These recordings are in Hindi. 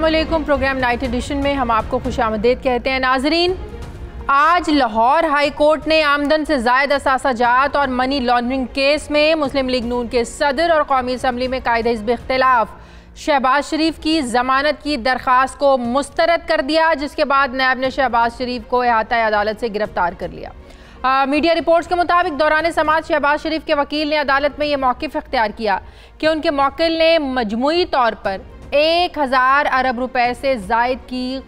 अस्सलामुअलैकुम। प्रोग्राम नाइट एडिशन में हम आपको खुशामदीद कहते हैं। नाजरीन, आज लाहौर हाई कोर्ट ने आमदन से ज़ायद असासाजात और मनी लॉन्ड्रिंग केस में मुस्लिम लीग नून के सदर और कौमी असम्बली में कायदे हिज़्ब इख्तिलाफ शहबाज शरीफ की ज़मानत की दरख्वास्त को मुस्तरद कर दिया, जिसके बाद नैब ने शहबाज शरीफ को अहाता अदालत से गिरफ्तार कर लिया। मीडिया रिपोर्ट्स के मुताबिक दौरान समात शहबाज शरीफ के वकील ने अदालत में यह मौक़िफ़ इख्तियार किया कि उनके मौकिल ने मजमूई तौर पर 1000 अरब रुपए से ज़ायद की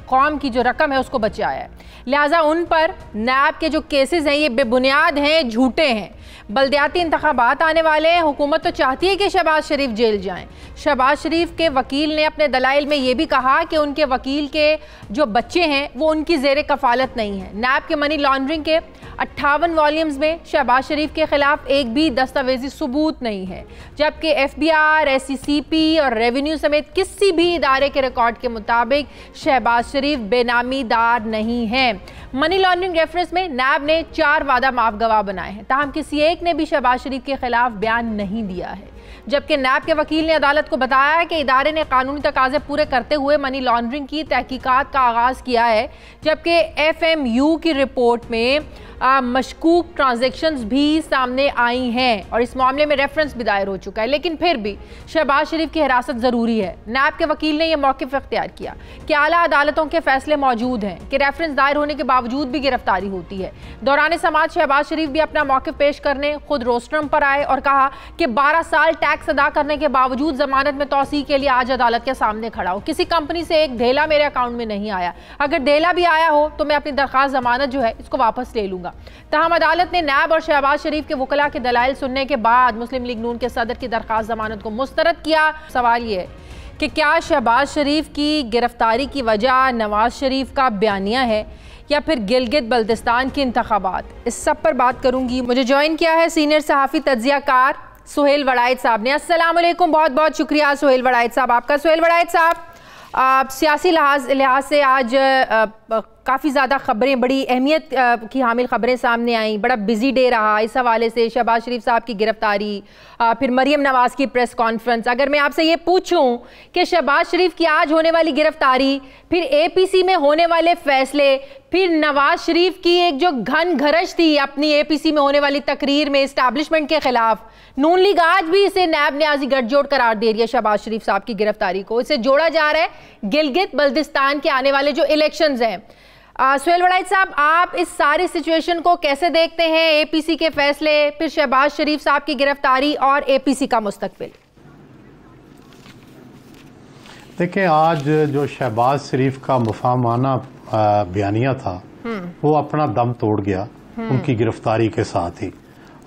कौम की जो रकम है उसको बचाया है, लिहाजा उन पर नैब के जो केसेस हैं ये बेबुनियाद हैं, झूठे हैं। बल्दियाती इंतखाबात आने वाले हैं, हुकूमत तो चाहती है कि शहबाज शरीफ जेल जाएं। शहबाज शरीफ के वकील ने अपने दलाइल में ये भी कहा कि उनके वकील के जो बच्चे हैं वो उनकी ज़ेर कफ़ालत नहीं है। नैब के मनी लॉन्ड्रिंग के 58 वॉल्यूम्स में शहबाज शरीफ के खिलाफ एक भी दस्तावेजी सबूत नहीं है, जबकि FBI, SCCP और रेवेन्यू समेत किसी भी इदारे के रिकॉर्ड के मुताबिक शहबाज शरीफ बेनामीदार नहीं है। मनी लॉन्ड्रिंग रेफरेंस में नैब ने 4 वादा माफ गवाह बनाए हैं, ताहम किसी एक ने भी शहबाज शरीफ के खिलाफ बयान नहीं दिया है। जबकि नैब के वकील ने अदालत को बताया है कि इदारे ने कानूनी तकाजे पूरे करते हुए मनी लॉन्ड्रिंग की तहकीकात का आगाज़ किया है, जबकि FMU की रिपोर्ट में मशकूक ट्रांजैक्शंस भी सामने आई हैं और इस मामले में रेफरेंस भी दायर हो चुका है। लेकिन फिर भी शहबाज शरीफ की हिरासत ज़रूरी है। नैब के वकील ने यह मौक़िफ़ इख्तियार किया कि आला अदालतों के फैसले मौजूद हैं कि रेफरेंस दायर होने के बावजूद भी गिरफ्तारी होती है। दौरान समात शहबाज शरीफ भी अपना मौक़िफ़ पेश करने खुद रोस्ट्रम पर आए और कहा कि 12 साल टैक्स अदा करने के बावजूद जमानत में तौसीक़ के लिए आज अदालत के सामने खड़ा हो। किसी कंपनी से एक ढेला मेरे अकाउंट में नहीं आया, अगर ढेला भी आया हो तो मैं अपनी दरख्वास्त जमानत जो है इसको वापस ले लूँगा। तहम अदालत ने नैब और शहबाज शरीफ के वकला के दलाइल सुनने के बाद मुस्लिम लीग नून के सदर की दरख्वास्त जमानत को मुस्तरद किया। सवाल ये है कि क्या शहबाज शरीफ की गिरफ्तारी की वजह नवाज शरीफ का बयानिया है या फिर गिलगित बल्तिस्तान के इंतखाबात? इस सब पर बात करूंगी। मुझे ज्वाइन किया है सीनियर सहाफ़ी तज्ज़ियाकार सुहेल वड़ाइद साहब ने। अस्सलाम वालेकुम, बहुत बहुत शुक्रिया सुहेल वड़ाइद साहब आपका। सुहेल वड़ाइद साहब, सियासी लिहाज से आज काफ़ी ज़्यादा खबरें, बड़ी अहमियत की हामिल खबरें सामने आईं, बड़ा बिजी डे रहा इस हवाले से। शहबाज शरीफ साहब की गिरफ्तारी, फिर मरियम नवाज़ की प्रेस कॉन्फ्रेंस। अगर मैं आपसे ये पूछूं कि शहबाज शरीफ की आज होने वाली गिरफ्तारी, फिर APC में होने वाले फैसले, फिर नवाज शरीफ की एक जो घन घरश थी अपनी APC में होने वाली तकरीर में इस्टेब्लिशमेंट के खिलाफ, नून लीग आज भी इसे नैब न्याजी गठजोड़ करार दे रही है। शहबाज शरीफ साहब की गिरफ्तारी को इसे जोड़ा जा रहा है गिलगित बल्तिस्तान के आने वाले जो इलेक्शंस हैं। सुहेल वड़ाइद साहब, आप इस सारी सिचुएशन को कैसे देखते हैं? APC के फैसले, फिर शहबाज शरीफ साहब की गिरफ्तारी और APC का मुस्तकबिल। देखिए, आज जो शहबाज शरीफ का मुफाहमाना बयानिया था वो अपना दम तोड़ गया उनकी गिरफ्तारी के साथ ही,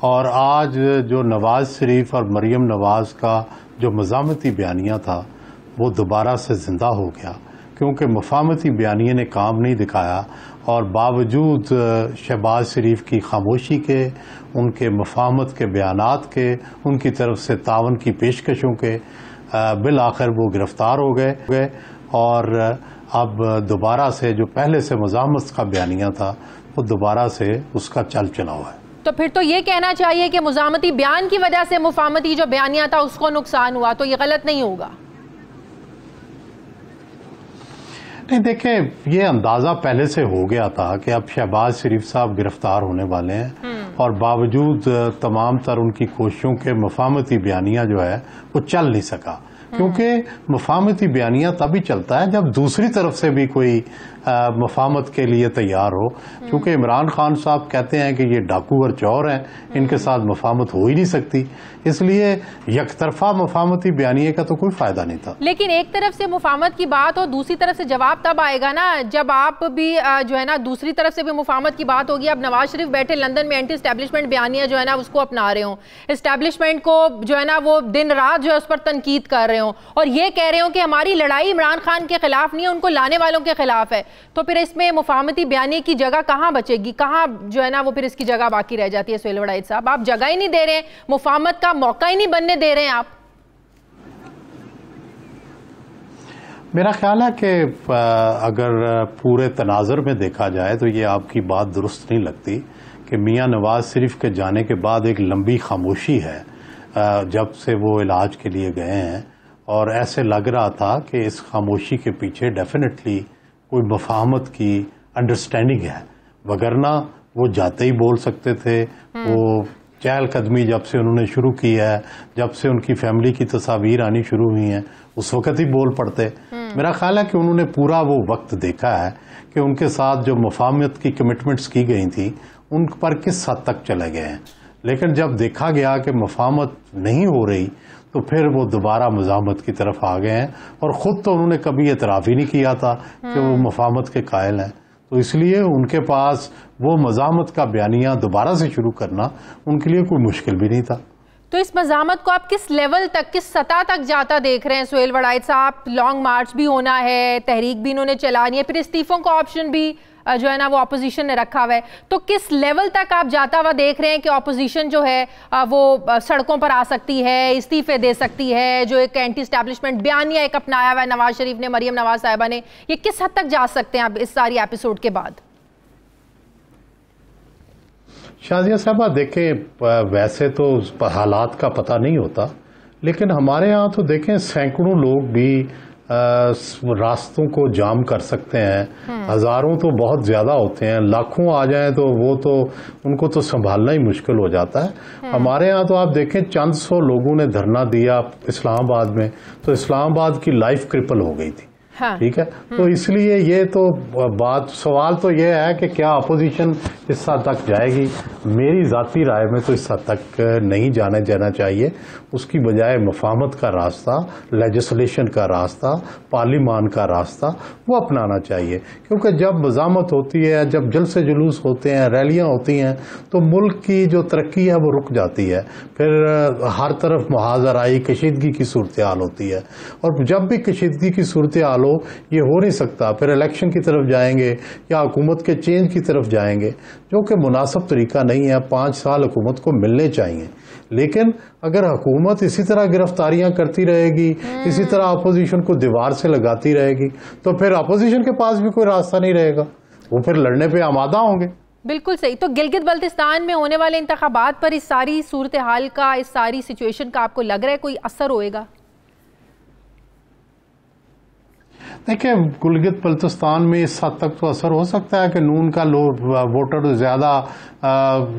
और आज जो नवाज शरीफ और मरियम नवाज का जो मज़ामती बयानिया था वो दोबारा से ज़िंदा हो गया, क्योंकि मुफाहमती बयानिए ने काम नहीं दिखाया और बावजूद शहबाज शरीफ की खामोशी के, उनके मुफाहमत के बयानात के, उनकी तरफ से तावन की पेशकशों के, बिल आखिर वो गिरफ्तार हो गए और अब दोबारा से जो पहले से मज़ामत का बयानिया था वो दोबारा से उसका चल चला हुआ है। तो फिर तो ये कहना चाहिए कि मुज़ामती बयान की वजह से मुफाहमती जो बयानिया था उसको नुकसान हुआ, तो ये गलत नहीं होगा? नहीं, देखें, ये अंदाजा पहले से हो गया था कि अब शहबाज शरीफ साहब गिरफ्तार होने वाले हैं और बावजूद तमाम तर उनकी कोशिशों के मुफाहमती बयानिया जो है वो चल नहीं सका, क्योंकि मुफाहमती बयानिया तभी चलता है जब दूसरी तरफ से भी कोई मुफाहमत के लिए तैयार हो। क्योंकि इमरान खान साहब कहते हैं कि ये डाकू और चोर हैं, इनके साथ मुफाहमत हो ही नहीं सकती, इसलिए यकतरफा मुफाहमती बयानिए का तो कोई फायदा नहीं था। लेकिन एक तरफ से मुफाहमत की बात हो, दूसरी तरफ से जवाब तब आएगा ना जब आप भी जो है ना दूसरी तरफ से भी मुफाहमत की बात होगी। अब नवाज शरीफ बैठे लंदन में एंटी एस्टेब्लिशमेंट बयानिया जो है ना उसको अपना रहे हो, एस्टेब्लिशमेंट को जो है ना वो दिन रात जो है उस पर तनकीद कर रहे हो और ये कह रहे हो कि हमारी लड़ाई इमरान खान के खिलाफ नहीं है, उनको लाने वालों के खिलाफ है, तो फिर इसमें मुफाहमती बयानी की जगह कहां बचेगी? कहां जो है ना वो फिर इसकी जगह बाकी रह जाती है? सुहेल वड़ाइद साहब, आप जगह ही नहीं दे रहे हैं, मुफाहमत का मौका ही नहीं बनने दे रहे हैं आप। मेरा ख्याल है कि अगर पूरे तनाज़ुर में देखा जाए तो ये आपकी बात दुरुस्त नहीं लगती कि मियां नवाज शरीफ के जाने के बाद एक लंबी खामोशी है जब से वो इलाज के लिए गए हैं, और ऐसे लग रहा था कि इस खामोशी के पीछे डेफिनेटली कोई मफाहमत की अंडरस्टैंडिंग है, वगरना वो जाते ही बोल सकते थे। वो चहलकदमी जब से उन्होंने शुरू की है, जब से उनकी फैमिली की तस्वीर आनी शुरू हुई हैं, उस वक्त ही बोल पड़ते। मेरा ख्याल है कि उन्होंने पूरा वो वक्त देखा है कि उनके साथ जो मफाहमत की कमिटमेंट्स की गई थी उन पर किस हद तक चले गए हैं। लेकिन जब देखा गया कि मफाहमत नहीं हो रही तो फिर वो दोबारा मज़ाहमत की तरफ आ गए हैं, और ख़ुद तो उन्होंने कभी एतराफ़ ही नहीं किया था कि वो मफाहमत के कायल हैं। तो इसलिए उनके पास वो मज़ाहमत का बयानिया दोबारा से शुरू करना उनके लिए कोई मुश्किल भी नहीं था। तो इस मज़ाहमत को आप किस लेवल तक, किस सतह तक जाता देख रहे हैं सुहेल वड़ाइच साहब? लॉन्ग मार्च भी होना है, तहरीक भी इन्होंने चलानी है, फिर इस्तीफों का ऑप्शन भी जो है ना वो ऑपोजिशन ने रखा हुआ है। तो किस लेवल तक आप जाता हुआ देख रहे हैं कि ऑपोजिशन जो है वो सड़कों पर आ सकती है, इस्तीफे दे सकती है? जो एक एंटी स्टैब्लिशमेंट बयानिया एक अपनाया हुआ है नवाज शरीफ ने, मरियम नवाज साहिबा ने, ये किस हद तक जा सकते हैं आप इस सारी एपिसोड के बाद? शाजिया साहबा देखें, वैसे तो हालात का पता नहीं होता, लेकिन हमारे यहाँ तो देखें सैकड़ों लोग भी रास्तों को जाम कर सकते हैं। हजारों तो बहुत ज्यादा होते हैं, लाखों आ जाएं तो वो तो उनको तो संभालना ही मुश्किल हो जाता है। हमारे यहाँ तो आप देखें चंद सौ लोगों ने धरना दिया इस्लामाबाद में, तो इस्लामाबाद की लाइफ क्रिपल हो गई थी। हाँ। ठीक है, तो इसलिए ये तो सवाल तो ये है कि क्या अपोजिशन इस हद तक जाएगी। मेरी जाती राय में तो इस हद तक नहीं जाने देना चाहिए। उसकी बजाय मफाहमत का रास्ता, लेजिस्लेशन का रास्ता, पार्लिमान का रास्ता वो अपनाना चाहिए, क्योंकि जब मज़ामत होती है, जब जलसे जुलूस होते हैं, रैलियां होती हैं, तो मुल्क की जो तरक्की है वो रुक जाती है। फिर हर तरफ मुहाजराई, कशीदगी की सूरत हाल होती है, और जब भी कशीदगी की सूरत हाल ये हो नहीं सकता, फिर इलेक्शन की तरफ जाएंगे या हुकूमत के चेंज की तरफ जाएंगे, जो कि मुनासिब तरीका नहीं है। 5 साल हुकूमत को मिलने चाहिए, लेकिन अगर हुकूमत इसी तरह गिरफ्तारियां करती रहेगी, इसी तरह अपोजिशन को दीवार से लगाती रहेगी, तो फिर अपोजिशन के पास भी कोई रास्ता नहीं रहेगा, वो फिर लड़ने पे आमादा होंगे। बिल्कुल सही। तो गिलगित बल्तिस्तान में होने वाले इंतखाबात पर इस सारी सूरत हाल का, इस सारी सिचुएशन का आपको लग रहा है कोई असर होएगा? देखिए, गिलगित बल्तिस्तान में इस हद तक तो असर हो सकता है कि नून का वोटर ज्यादा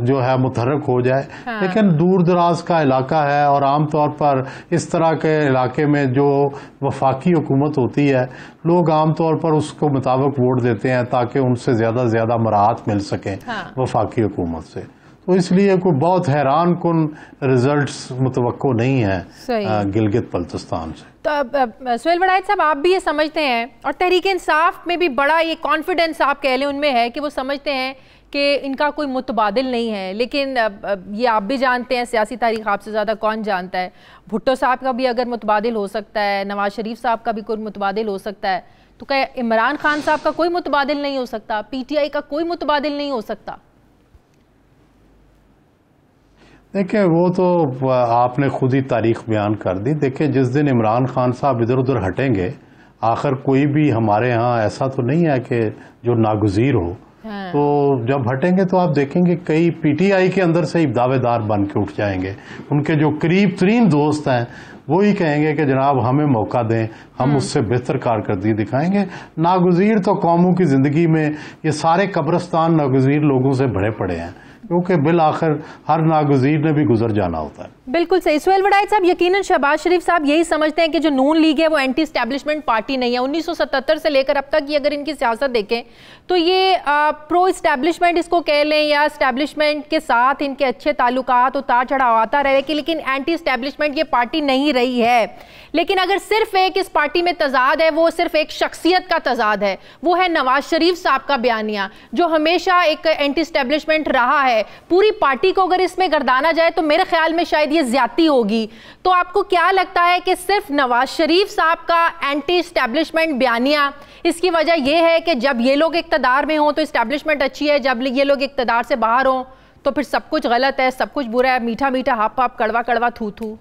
जो है मुतहरक हो जाए। हाँ। लेकिन दूर दराज का इलाका है, और आमतौर पर इस तरह के इलाके में जो वफाकी हुकूमत होती है, लोग आमतौर पर उसको मुताबिक वोट देते हैं ताकि उनसे ज्यादा से ज्यादा मराहत मिल सके। हाँ। वफाकी हुकूमत से, तो इसलिए कोई बहुत हैरान कुन रिजल्ट्स मुतवक्को नहीं है गिलगित बल्तिस्तान से। तो अब सुहेल वड़ाइच साहब, आप भी ये समझते हैं, और तहरीक इंसाफ में भी बड़ा ये कॉन्फिडेंस आप कह लें उनमें है कि वो समझते हैं कि इनका कोई मुतबादिल नहीं है, लेकिन ये आप भी जानते हैं, सियासी तारीख आपसे ज़्यादा कौन जानता है, भुट्टो साहब का भी अगर मुतबादिल हो सकता है, नवाज शरीफ साहब का भी कोई मुतबादिल हो सकता है, तो क्या इमरान खान साहब का कोई मुतबादिल नहीं हो सकता? PTI का कोई मुतबादिल नहीं हो सकता? देखिए, वो तो आपने खुद ही तारीख बयान कर दी। देखिए, जिस दिन इमरान खान साहब इधर उधर हटेंगे, आखिर कोई भी हमारे यहाँ ऐसा तो नहीं है कि जो नागुज़ीर हो। हाँ। तो जब हटेंगे तो आप देखेंगे कई PTI के अंदर से ही दावेदार बन के उठ जाएंगे। उनके जो करीब तरीन दोस्त हैं वो ही कहेंगे कि जनाब हमें मौका दें, हम उससे बेहतर कारकर्दगी दिखाएंगे। नागुज़ीर तो कौमों की जिंदगी में ये सारे कब्रिस्तान नागुज़ीर लोगों से भरे पड़े हैं, क्योंकि बिल आखिर हर नागुज़ीर ने भी गुजर जाना होता है। बिल्कुल सही। सुहेल वड़ाइच साहब, यकीनन शहबाज शरीफ साहब यही समझते हैं कि जो नून लीग है वो एंटी स्टैब्लिशमेंट पार्टी नहीं है। 1977 से लेकर अब तक की अगर इनकी सियासत देखें तो ये प्रो इस्टेब्लिशमेंट इसको कह लें, या इस्टेब्लिशमेंट के साथ इनके अच्छे ताल्लुकात उतार चढ़ाव आता रहे कि, लेकिन एंटी इस्टेब्लिशमेंट ये पार्टी नहीं रही है। लेकिन अगर सिर्फ एक इस पार्टी में तजाद है, वो सिर्फ एक शख्सियत का तजाद है, वो है नवाज शरीफ साहब का बयानिया, जो हमेशा एक एंटी इस्टेब्लिशमेंट रहा है। पूरी पार्टी को अगर इसमें गर्दाना जाए तो मेरे ख्याल में शायद ये ज्यादती होगी। तो आपको क्या लगता है कि सिर्फ नवाज शरीफ साहब का एंटी इस्टेब्लिशमेंट बयानिया, इसकी वजह यह है कि जब ये लोग इक्तदार में हों तो इस्टेब्लिशमेंट अच्छी है, जब ये लोग इक्तदार से बाहर हों तो फिर सब कुछ गलत है, सब कुछ बुरा है, मीठा मीठा हाप हाप, कड़वा कड़वा थू थू?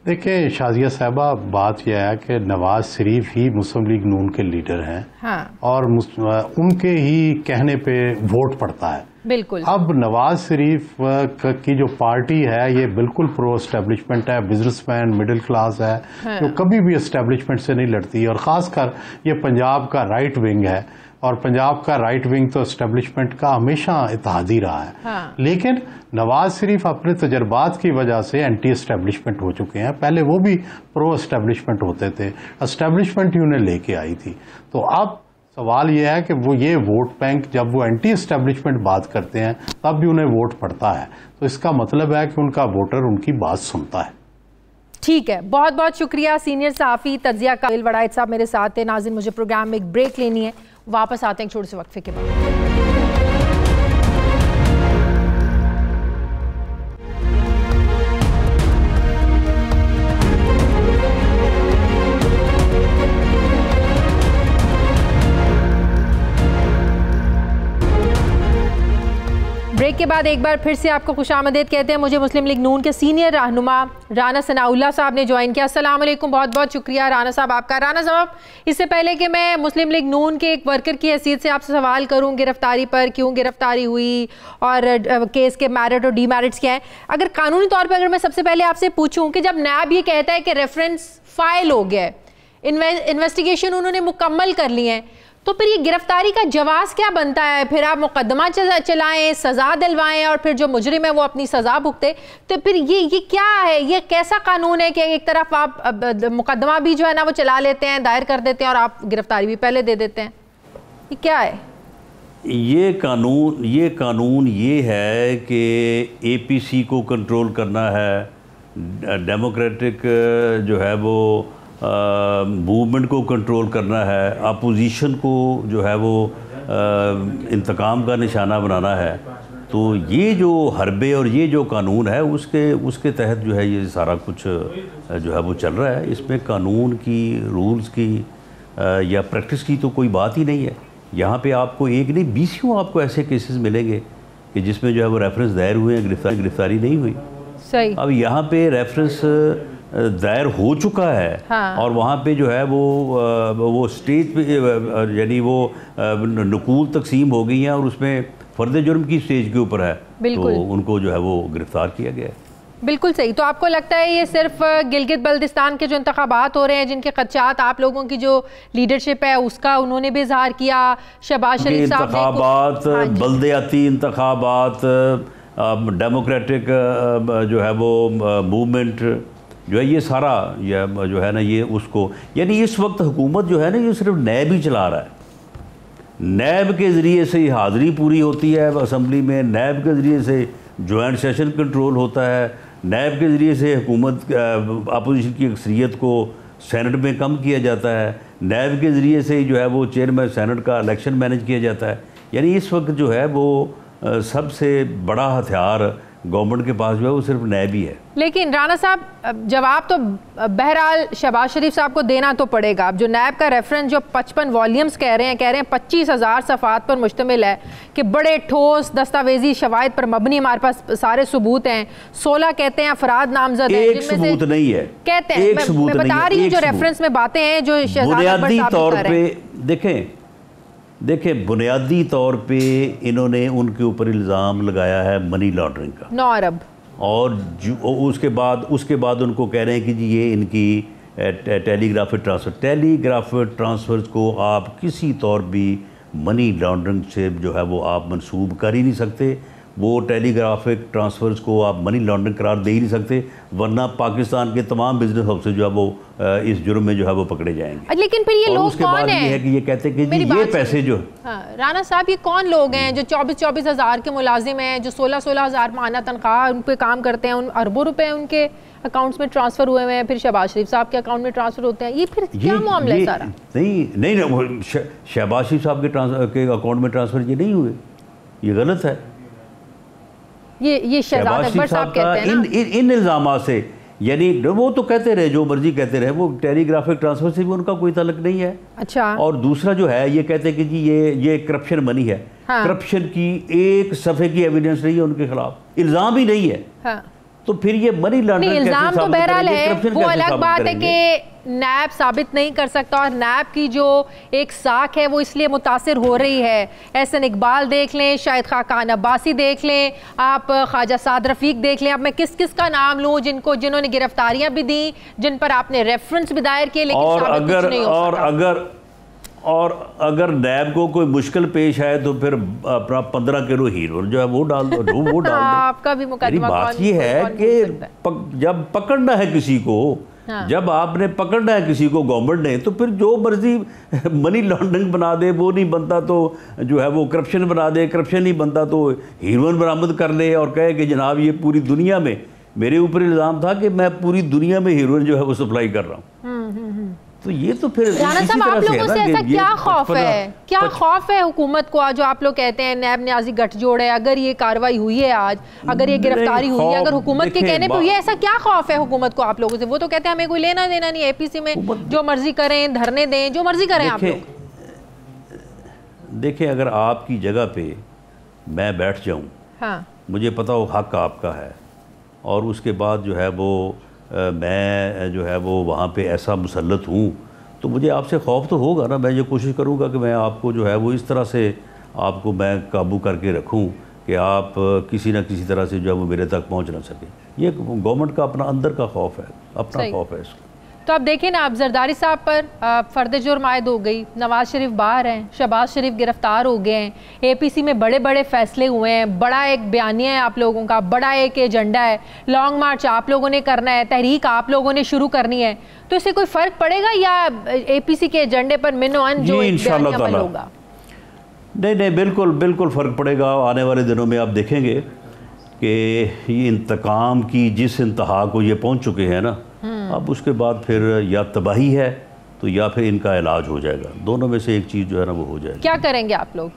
देखिए शाजिया साहबा, बात यह है कि नवाज शरीफ ही मुस्लिम लीग नून के लीडर हैं। हाँ। और उनके ही कहने पे वोट पड़ता है। बिल्कुल। अब नवाज शरीफ की जो पार्टी है ये बिल्कुल प्रो एस्टेब्लिशमेंट है, बिजनेसमैन, मिडिल क्लास है, जो कभी भी एस्टेब्लिशमेंट से नहीं लड़ती, और खासकर ये पंजाब का राइट विंग है, और पंजाब का राइट विंग तो एस्टेब्लिशमेंट का हमेशा इत्तेहादी रहा है। लेकिन नवाज शरीफ अपने तजर्बात की वजह से एंटी एस्टेब्लिशमेंट हो चुके हैं। पहले वो भी प्रो एस्टेब्लिशमेंट होते थे, एस्टेब्लिशमेंट ही उन्हें लेके आई थी। तो अब सवाल यह है कि वो ये वोट बैंक, जब वो एंटी एस्टेब्लिशमेंट बात करते हैं तब भी उन्हें वोट पड़ता है, तो इसका मतलब है कि उनका वोटर उनकी बात सुनता है। ठीक है, बहुत बहुत शुक्रिया। सीनियर सहाफ़ी तज्जिया का वड़ाइद साहब मेरे साथ हैं। नाज़रीन, मुझे प्रोग्राम में एक ब्रेक लेनी है, वापस आते हैं एक छोटे से वक्फे के बाद। ब्रेक के बाद एक बार फिर से आपको खुशामदीद कहते हैं। मुझे मुस्लिम लीग नून के सीनियर रहनुमा राना सनाउल्लाह साहब ने ज्वाइन किया। अस्सलाम वालेकुम, बहुत बहुत शुक्रिया राना साहब आपका। राना साहब, इससे पहले कि मैं मुस्लिम लीग नून के एक वर्कर की हैसियत से आपसे सवाल करूं गिरफ्तारी पर, क्यों गिरफ्तारी हुई और केस के मेरिट और डीमेरिट्स क्या है, अगर कानूनी तौर पर अगर मैं सबसे पहले आपसे पूछूं कि जब नैब ये कहता है कि रेफरेंस फाइल हो गया है, इन्वेस्टिगेशन उन्होंने मुकम्मल कर ली है, तो फिर ये गिरफ्तारी का जवाब क्या बनता है? फिर आप मुकदमा चलाएं, सजा दिलवाएं और फिर जो मुजरिम है वो अपनी सजा भुगते, तो फिर ये क्या है? ये कैसा कानून है कि एक तरफ आप मुकदमा भी जो है ना वो चला लेते हैं, दायर कर देते हैं, और आप गिरफ्तारी भी पहले दे देते हैं? ये क्या है? ये कानून ये है कि APC को कंट्रोल करना है, डेमोक्रेटिक जो है वो मूवमेंट को कंट्रोल करना है, अपोजिशन को जो है वो इंतकाम का निशाना बनाना है। तो ये जो हरबे और ये जो कानून है उसके तहत जो है ये सारा कुछ जो है वो चल रहा है। इसमें कानून की, रूल्स की या प्रैक्टिस की तो कोई बात ही नहीं है। यहाँ पे आपको एक नहीं 20 आपको ऐसे केसेस मिलेंगे कि जिसमें जो है वो रेफरेंस दायर हुए हैं, गिरफ्तारी नहीं हुई। सही। अब यहाँ पे रेफरेंस दायर हो चुका है। हाँ। और वहाँ पे जो है वो स्टेज पे यानी वो नकूल तकसीम हो गई हैं और उसमें फर्द जुर्म की स्टेज के ऊपर है, तो उनको जो है वो गिरफ्तार किया गया है। बिल्कुल सही। तो आपको लगता है ये सिर्फ गिलगित बल्तिस्तान के जो इंतखाबात हो रहे हैं, जिनके खदशात आप लोगों की जो लीडरशिप है उसका उन्होंने भी इजहार किया, शहबाज शरीफ साहब ने इंतखाबात, बल्दियाती इंतखाबात, डेमोक्रेटिक जो है वो मूवमेंट जो है, ये सारा ये जो है ना ये उसको, यानी इस वक्त हुकूमत जो है ना ये सिर्फ नैब ही चला रहा है। नैब के ज़रिए से हाज़िरी पूरी होती है असम्बली में, नैब के ज़रिए से जॉइंट सेशन कंट्रोल होता है, नैब के ज़रिए से हुकूमत अपोजिशन की अक्सरियत को सेनेट में कम किया जाता है, नैब के ज़रिए से जो है वो चेयरमैन सेनेट का इलेक्शन मैनेज किया जाता है। यानी इस वक्त जो है वो सबसे बड़ा हथियार गवर्नमेंट के पास जो है वो सिर्फ नैब ही है। लेकिन राना साहब, जवाब तो बहरहाल शहबाज शरीफ साहब को देना तो पड़ेगा। अब जो नैब का रेफरेंस जो 55 वॉल्यूम्स कह रहे हैं 25,000 सफ़ात पर मुश्तमिल है कि बड़े ठोस दस्तावेजी शवाहिद पर मबनी हमारे पास सारे सबूत हैं। 16 कहते हैं अफराद नामजद हैं, एक सबूत नहीं है, कहते हैं, मैं बता रही हूँ जो रेफरेंस में बातें हैं जो बुनियादी तौर पे देखें बुनियादी तौर पे इन्होंने उनके ऊपर इल्ज़ाम लगाया है मनी लॉन्ड्रिंग का 9 अरब, और उसके बाद उनको कह रहे हैं कि जी ये इनकी टेलीग्राफिक ट्रांसफ़र्स को आप किसी तौर भी मनी लॉन्ड्रिंग से जो है वो आप मंसूब कर ही नहीं सकते। वो टेलीग्राफिक ट्रांसफ़र्स को आप मनी लॉन्ड्रिंग करार दे ही नहीं सकते, वरना पाकिस्तान के तमाम बिजनेस ऑफिसर्स जो है वो इस जुर्म में जो है वो पकड़े जाएंगे। लेकिन फिर ये लोग कौन हैं? ये है कि ये कहते हैं कि ये पैसे जो राना साहब, ये कौन लोग हैं जो 24 हज़ार के मुलाजिम हैं, जो 16 हज़ार माहाना तनख्वाह उन पे काम करते हैं, उन अरबों रुपए उनके अकाउंट्स में ट्रांसफ़र हुए हैं, फिर शहबाज शरीफ साहब के अकाउंट में ट्रांसफ़र होते हैं। ये फिर क्या मामला है सारा? नहीं, शहबाज शरीफ साहब के अकाउंट में ट्रांसफ़र ये नहीं हुए, ये गलत है। ये शहजाद अकबर साहब कहते हैं ना, इन इल्ज़ामात से, यानी वो तो कहते रहे जो मर्जी कहते रहे, वो टेलीग्राफिक ट्रांसफर से भी उनका कोई ताल्लुक नहीं है। अच्छा। और दूसरा जो है ये कहते हैं कि जी ये करप्शन मनी है। हाँ। करप्शन की एक सफ़े की एविडेंस नहीं है उनके खिलाफ, इल्ज़ाम ही नहीं है। हाँ। तो फिर ये मनी लॉन्ड्रिंग इल्ज़ाम तो बहरहाल है, वो अलग बात है कि नैब साबित नहीं कर सकता और नैब की जो एक साख है वो इसलिए मुतासिर हो रही है। एहसन इकबाल देख लें, शाहिद खाकान अब्बासी देख लें, आप ख्वाजा साद रफीक देख लें। अब मैं किस किस का नाम लूँ जिन्होंने गिरफ्तारियां भी दी, जिन पर आपने रेफरेंस भी दायर किए, लेकिन और अगर नैब को कोई मुश्किल पेश आए तो फिर अपना 15 किलो हीरोइन जो है वो डाल दो, वो डाल दो। आपका भी मुकदमा बात ये है कि जब पकड़ना है किसी को, जब आपने पकड़ना है किसी को गवर्नमेंट ने, तो फिर जो मर्जी मनी लॉन्ड्रिंग बना दे वो नहीं बनता तो जो है वो करप्शन बना दे, करप्शन नहीं बनता तो हीरोइन बरामद कर ले और कहे कि जनाब ये पूरी दुनिया में मेरे ऊपर इल्ज़ाम था कि मैं पूरी दुनिया में हीरोइन जो है वो सप्लाई कर रहा हूँ। तो ये तो फिर राना साहब आप लोगों से ऐसा क्या खौफ है, क्या खौफ है हुकूमत को, जो आप लोग कहते हैं नैब न्याजी गठजोड़ है, अगर ये कार्रवाई हुई है आज, अगर ये गिरफ्तारी हुई है, अगर हुकूमत के कहने पे ये ऐसा क्या खौफ है हुकूमत को आप लोगों से? वो तो कहते हैं हमें कोई लेना देना नहीं, एपीसी में जो मर्जी करें, धरने दें, जो मर्जी करें आप लोग। देखें, अगर आपकी जगह पे मैं बैठ जाऊं, हाँ, मुझे पता हो हक आपका है, और उसके बाद जो है वो मैं जो है वो वहाँ पे ऐसा मुसल्लत हूँ, तो मुझे आपसे खौफ तो होगा ना। मैं ये कोशिश करूँगा कि मैं आपको जो है वो इस तरह से आपको मैं काबू करके रखूँ कि आप किसी न किसी तरह से जो है वो मेरे तक पहुँच ना सके। ये गवर्नमेंट का अपना अंदर का खौफ है, अपना खौफ है इसका। तो आप देखें ना, आप जरदारी साहब पर फर्द जुर्म आयद हो गई, नवाज शरीफ बाहर हैं, शहबाज शरीफ गिरफ्तार हो गए हैं, एपीसी में बड़े बड़े फैसले हुए हैं, बड़ा एक बयानिया है आप लोगों का, बड़ा एक एजेंडा है, लॉन्ग मार्च आप लोगों ने करना है, तहरीक आप लोगों ने शुरू करनी है, तो इससे कोई फर्क पड़ेगा या एपीसी के एजेंडे पर मिनो अन जो इंशाअल्लाह ताला होगा? नहीं, बिल्कुल फ़र्क पड़ेगा। आने वाले दिनों में आप देखेंगे कि ये इंतकाम की जिस इंतहा को ये पहुँच चुके हैं ना, अब उसके बाद फिर या तबाही है तो या फिर इनका इलाज हो जाएगा, दोनों में से एक चीज़ जो है ना वो हो जाएगी। क्या करेंगे आप लोग?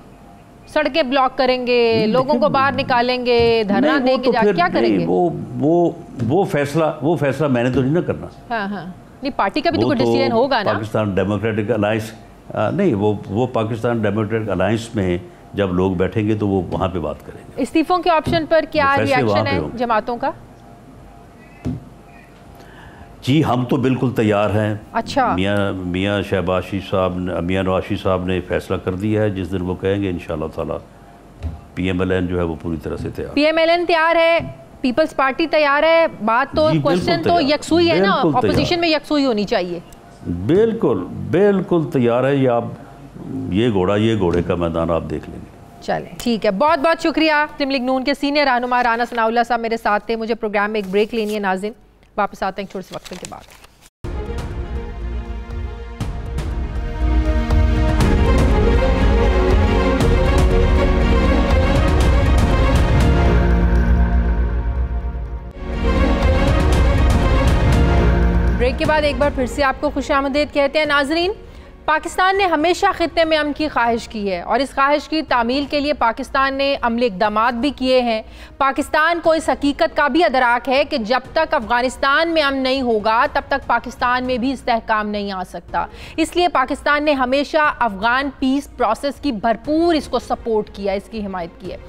सड़कें ब्लॉक करेंगे, लोगों को बाहर निकालेंगे, धरना देंगे, तो क्या करेंगे? वो फैसला मैंने तो नहीं ना करना। हाँ, नहीं, पार्टी का भी तो कोई डिसीजन होगा ना। पाकिस्तान डेमोक्रेटिक अलायंस नहीं, वो पाकिस्तान डेमोक्रेटिक अलायंस में जब लोग बैठेंगे तो वो वहाँ पे बात करेंगे। इस्तीफों के ऑप्शन पर क्या रिएक्शन है जमातों का? जी, हम तो बिल्कुल तैयार हैं। अच्छा, मियाँ शहबाज साहब, मियाँ नवाज साहब ने फैसला कर दिया है, जिस दिन वो कहेंगे इंशाल्लाह ताला PMLN जो है वो पूरी तरह से तैयार। PMLN तैयार है, पीपल्स पार्टी तैयार है। बात तो क्वेश्चन तो यकसुई है ना, ऑपोजिशन में यकसुई होनी चाहिए। बिल्कुल तैयार है। ये घोड़े का मैदान आप देख लेंगे। चलें, ठीक है, बहुत बहुत शुक्रिया। मुस्लिम लीग नून के सीनियर रहनुमा राना सनाउल्लाह साहब मेरे साथ थे। मुझे प्रोग्राम में एक ब्रेक लेनी है नाज़रीन, वापस आते हैं छोटे से वक्त के बाद। ब्रेक के बाद एक बार फिर से आपको खुशामदीद कहते हैं नाजरीन। पाकिस्तान ने हमेशा खित्ते में अमन की ख्वाहिश की है और इस ख्वाहिश की तामील के लिए पाकिस्तान ने अमली इक़दामात भी किए हैं। पाकिस्तान को इस हकीकत का भी अदराक है कि जब तक अफ़गानिस्तान में अमन नहीं होगा तब तक पाकिस्तान में भी इस्तेहकाम नहीं आ सकता। इसलिए पाकिस्तान ने हमेशा अफ़गान पीस प्रोसेस की भरपूर इसको सपोर्ट किया, इसकी हिमायत की है।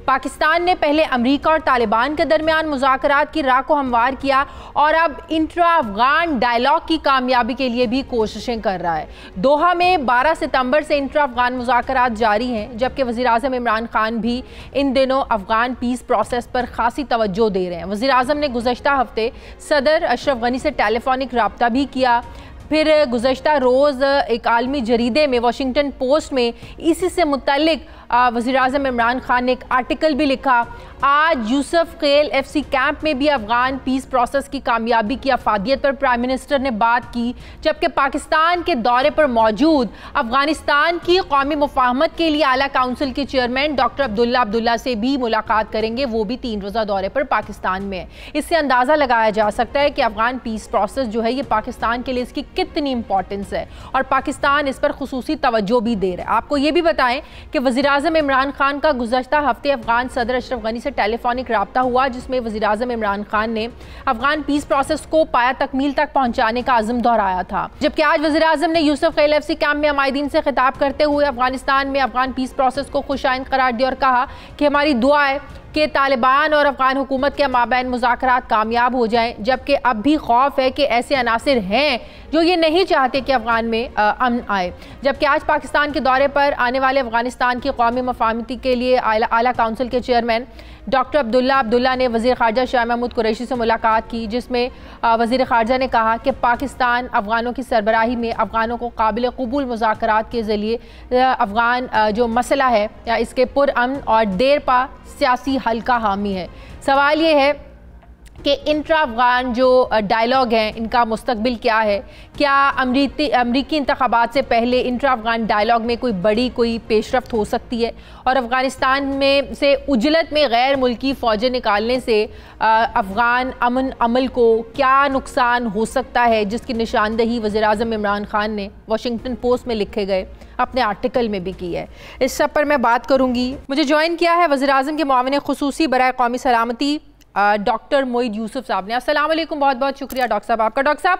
पाकिस्तान ने पहले अमेरिका और तालिबान के दरमियान मुज़ाकरात की राह को हमवार किया और अब इंट्रा अफ़गान डायलॉग की कामयाबी के लिए भी कोशिशें कर रहा है। दोहा में 12 सितंबर से इंट्रा अफ़गान मुज़ाकरात जारी हैं, जबकि वज़ीर-ए-आज़म इमरान खान भी इन दिनों अफ़गान पीस प्रोसेस पर खासी तवज्जो दे रहे हैं। वज़ीर-ए-आज़म ने गुज़श्ता हफ्ते सदर अशरफ गनी से टेलीफोनिक रब्ता भी किया। फिर गुज़श्ता रोज़ एक आलमी जरीदे में वाशिंगटन पोस्ट में इसी से मुतल्लिक वज़ीर-ए-आज़म इमरान खान ने एक आर्टिकल भी लिखा। आज यूसुफ खेल FC कैंप में भी अफ़गान पीस प्रोसेस की कामयाबी की अफादियत पर प्राइम मिनिस्टर ने बात की, जबकि पाकिस्तान के दौरे पर मौजूद अफ़गानिस्तान की कौमी मुफाहमत के लिए आला काउंसिल के चेयरमैन डॉक्टर अब्दुल्ला से भी मुलाकात करेंगे। वो भी 3 रोज़ा दौरे पर पाकिस्तान में है। इससे अंदाज़ा लगाया जा सकता है कि अफ़गान पीस प्रोसेस जो है ये पाकिस्तान के लिए इसकी कितनी इंपॉर्टेंस है और पाकिस्तान इस पर खुसूसी तवज्जो भी दे रहा है। आपको ये भी बताएं कि वज़ीर-ए-आज़म इमरान खान का गुज़श्ता हफ्ते अफ़गान सदर अशरफ गनी से टेलीफोनिक रब्ता हुआ, जिसमें वज़ीर-ए-आज़म इमरान खान ने अफ़गान पीस प्रोसेस को पाया तकमील तक पहुँचाने का अज़्म दोहराया था। जबकि आज वज़ीर-ए-आज़म ने यूसुफ खेल FC कैंप में अमायदीन से खिताब करते हुए अफ़गानिस्तान में अफ़गान पीस प्रोसेस को खुशाइंद करार दिया और कहा कि हमारी दुआ है कि तालिबान और अफगान हुकूमत के माबैन मुज़ाकरात कामयाब हो जाएं, जबकि अब भी खौफ है कि ऐसे अनासिर हैं जो ये नहीं चाहते कि अफगान में अमन आए। जबकि आज पाकिस्तान के दौरे पर आने वाले अफगानिस्तान की कौमी मफाहमती के लिए आला काउंसिल के चेयरमैन डॉक्टर अब्दुल्ला ने वज़ीर ख़ारजा शाह महमूद कुरैशी से मुलाकात की, जिसमें वज़ीर ख़ारजा ने कहा कि पाकिस्तान अफ़गानों की सरबराही में अफ़गानों को काबिल कबूल मुज़ाकरात के ज़रिए अफ़गान जो मसला है या इसके पुरअमन और देरपा सियासी हल का हामी है। सवाल ये है कि इंट्रा अफ़गान जो डायलॉग हैं इनका मुस्तकबिल क्या है? क्या अमरीकी इंतखाबात से पहले इंट्रा अफ़गान डायलॉग में कोई पेशरफ्त हो सकती है? और अफ़गानिस्तान में से उजलत में गैर मुल्की फ़ौजें निकालने से अफ़गान अमन अमल को क्या नुकसान हो सकता है, जिसकी निशानदही वज़ीर-ए-आज़म इमरान खान ने वाशिंगटन पोस्ट में लिखे गए अपने आर्टिकल में भी की है। इस सब पर मैं बात करूँगी। मुझे ज्वाइन किया है वज़ीर-ए-आज़म के मुआविन ख़ुसूसी बराए कौमी सलामती डॉक्टर मोईद यूसुफ साहब ने। अस्सलाम वालेकुम, बहुत बहुत शुक्रिया डॉक्टर साहब आपका। डॉक्टर साहब,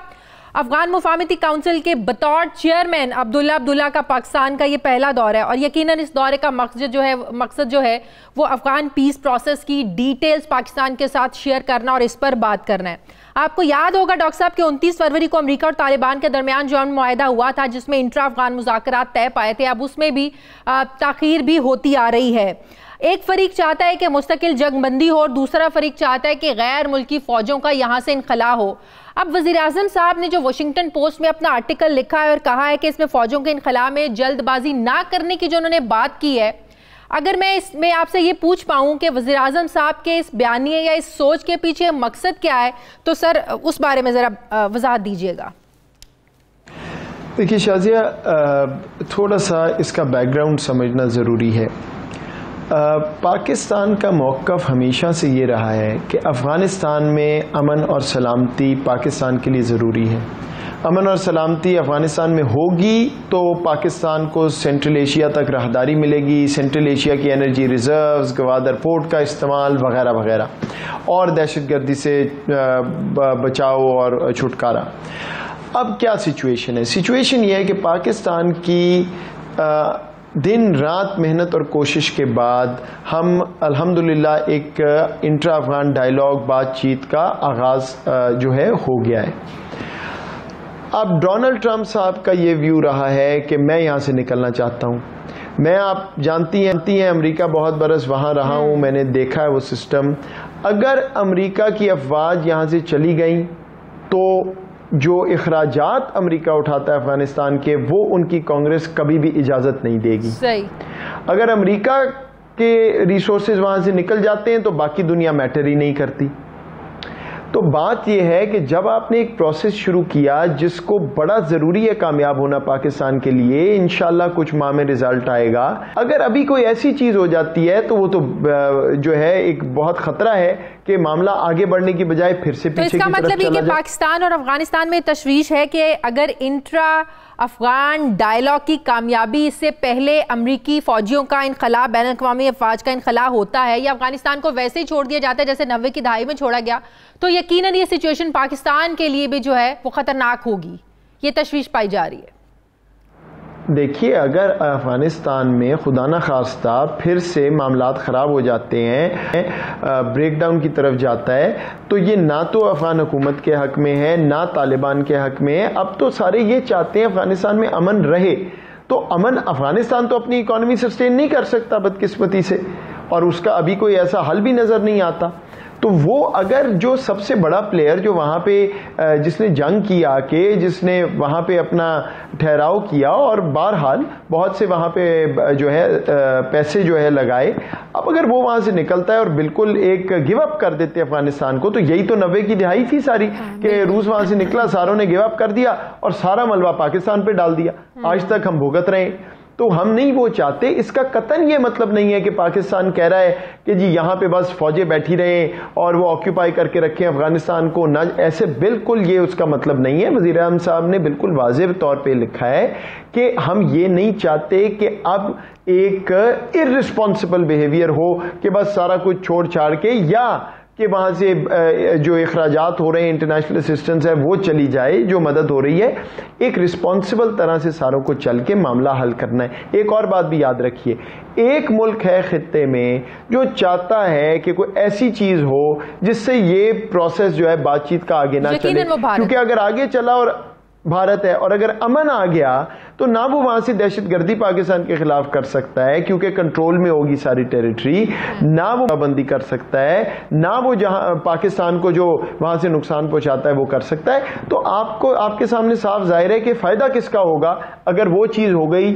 अफगान मुफाहमती काउंसिल के बतौर चेयरमैन अब्दुल्ला का पाकिस्तान का ये पहला दौरा है और यकीनन इस दौरे का मकसद जो है वो अफगान पीस प्रोसेस की डिटेल्स पाकिस्तान के साथ शेयर करना और इस पर बात करना है। आपको याद होगा डॉक्टर साहब कि 29 फरवरी को अमेरिका और तालिबान के दरमियान जो मुआहदा हुआ था जिसमें इंट्रा अफगान मुज़ाकरात तय पाए थे, अब उसमें भी ताख़ीर भी होती आ रही है। एक फरीक चाहता है कि मुस्तकिल जंगबंदी हो और दूसरा फरीक चाहता है कि गैर मुल्की फ़ौजों का यहाँ से इनखला हो। अब वज़ीर-ए-आज़म साहब ने जो वाशिंगटन पोस्ट में अपना आर्टिकल लिखा है और कहा है कि इसमें फ़ौजों के इनखला में जल्दबाजी ना करने की जो उन्होंने बात की है, अगर मैं इसमें आपसे ये पूछ पाऊँ कि वज़ीर-ए-आज़म साहब के इस बयानिए या इस सोच के पीछे मकसद क्या है, तो सर उस बारे में ज़रा वज़ाहत दीजिएगा। देखिए शाज़िया, थोड़ा सा इसका बैकग्राउंड समझना ज़रूरी है। पाकिस्तान का मौक़िफ़ हमेशा से ये रहा है कि अफ़गानिस्तान में अमन और सलामती पाकिस्तान के लिए ज़रूरी है। अमन और सलामती अफ़गानिस्तान में होगी तो पाकिस्तान को सेंट्रल एशिया तक राहदारी मिलेगी, सेंट्रल एशिया की एनर्जी रिज़र्व्स, गवादर पोर्ट का इस्तेमाल वगैरह वगैरह, और दहशतगर्दी से बचाव और छुटकारा। अब क्या सिचुएशन है? सिचुएशन ये है कि पाकिस्तान की दिन रात मेहनत और कोशिश के बाद हम अल्हम्दुलिल्लाह एक इंट्रा अफ़गान डायलॉग बातचीत का आगाज़ जो है हो गया है। अब डोनाल्ड ट्रंप साहब का ये व्यू रहा है कि मैं यहाँ से निकलना चाहता हूँ। मैं, आप जानती हैं अमेरिका बहुत बरस वहाँ रहा हूँ, मैंने देखा है वो सिस्टम। अगर अमेरिका की अफवाज यहाँ से चली गई तो जो इखराजात अमेरिका उठाता है अफगानिस्तान के, वो उनकी कांग्रेस कभी भी इजाज़त नहीं देगी। सही। अगर अमेरिका के रिसोर्सेज वहाँ से निकल जाते हैं तो बाकी दुनिया मैटर ही नहीं करती। तो बात यह है कि जब आपने एक प्रोसेस शुरू किया जिसको बड़ा ज़रूरी है कामयाब होना पाकिस्तान के लिए, इंशाल्लाह कुछ माह में रिजल्ट आएगा। अगर अभी कोई ऐसी चीज़ हो जाती है तो वो तो जो है एक बहुत ख़तरा है कि मामला आगे बढ़ने की बजाय फिर से पीछे की तरफ चला जाए। तो इसका मतलब ये कि पाकिस्तान और अफगानिस्तान में तशवीश है कि अगर इंट्रा अफगान डायलॉग की कामयाबी इससे पहले अमरीकी फ़ौजियों का इनखला, बैन अक़वामी अफवाज का इनखला होता है या अफगानिस्तान को वैसे ही छोड़ दिया जाता है जैसे 90 की दहाई में छोड़ा गया, तो यकीनन ये सिचुएशन पाकिस्तान के लिए भी जो है वो ख़तरनाक होगी। ये तशवीश पाई जा रही है। देखिए, अगर अफ़गानिस्तान में खुदा न खास्ता फिर से मामलात ख़राब हो जाते हैं, ब्रेकडाउन की तरफ जाता है, तो ये ना तो अफ़गान हुकूमत के हक़ में है ना तालिबान के हक़ में है। अब तो सारे ये चाहते हैं अफ़गानिस्तान में अमन रहे, तो अमन, अफ़गानिस्तान तो अपनी इकॉनमी सस्टेन नहीं कर सकता बदकिस्मती से, और उसका अभी कोई ऐसा हल भी नज़र नहीं आता। तो वो अगर जो सबसे बड़ा प्लेयर जो वहाँ पे जिसने जंग किया के, जिसने वहाँ पे अपना ठहराव किया और बहरहाल बहुत से वहाँ पे जो है पैसे जो है लगाए, अब अगर वो वहाँ से निकलता है और बिल्कुल एक गिव अप कर देते अफगानिस्तान को, तो यही तो 90 की दिहाई थी सारी, कि रूस वहाँ से निकला, सारों ने गिव अप कर दिया और सारा मलबा पाकिस्तान पे डाल दिया। आज तक हम भुगत रहे हैं। तो हम नहीं वो चाहते। इसका कतन ये मतलब नहीं है कि पाकिस्तान कह रहा है कि जी यहाँ पे बस फौजें बैठी रहें और वो ऑक्यूपाई करके रखें अफगानिस्तान को, ना, ऐसे बिल्कुल ये उसका मतलब नहीं है। वज़ीर-ए-आज़म साहब ने बिल्कुल वाज़ेह तौर पे लिखा है कि हम ये नहीं चाहते कि अब एक इर्रिस्पॉन्सिबल बिहेवियर हो कि बस सारा कुछ छोड़ छाड़ के, या कि वहाँ से जो इखराजात हो रहे हैं, इंटरनेशनल असिस्टेंस है, वो चली जाए, जो मदद हो रही है। एक रिस्पॉन्सिबल तरह से सारों को चल के मामला हल करना है। एक और बात भी याद रखिए, एक मुल्क है खित्ते में जो चाहता है कि कोई ऐसी चीज हो जिससे ये प्रोसेस जो है बातचीत का आगे ना चले, क्योंकि अगर आगे चला और भारत है, और अगर अमन आ गया तो ना वो वहां से दहशतगर्दी पाकिस्तान के खिलाफ कर सकता है क्योंकि कंट्रोल में होगी सारी टेरिटरी, ना वो पाबंदी कर सकता है, ना वो जहां पाकिस्तान को जो वहां से नुकसान पहुंचाता है वो कर सकता है। तो आपको आपके सामने साफ जाहिर है कि फायदा किसका होगा अगर वो चीज हो गई